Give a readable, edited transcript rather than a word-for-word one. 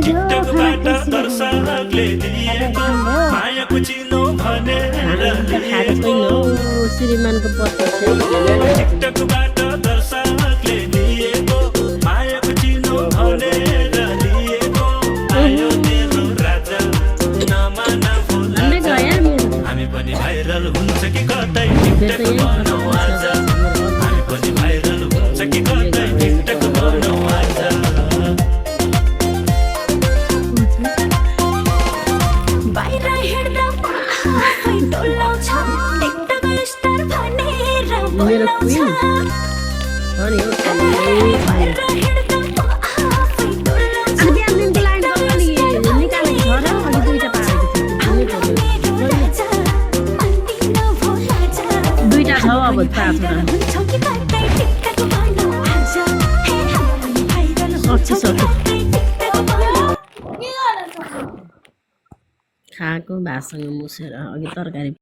टिकटकबाट दर्शकले दिएको मायाको चिनो भनेर लिएको श्रीमानको पत्ता टिकटकबाट दर्शकले दिएको मायाको चिनो भनेर लिएको आयो मेरो राजा नमाना भोला हामी पनि भाइरल हुन्छ कि कतै टिकटक बनाऊ आज हामी पनि भाइरल हुन्छ कि कतै टिकटक बनाऊ आज बाहिर हिँड्दा आफै डोलाउँछ टिकटक स्टार भनेर बोलाउँछ बाहिर हिँड्दा आफै डोलाउँछ दुईटा छ अब पाँचवटा खाएको भातसँग मुसेर अघि तरकारी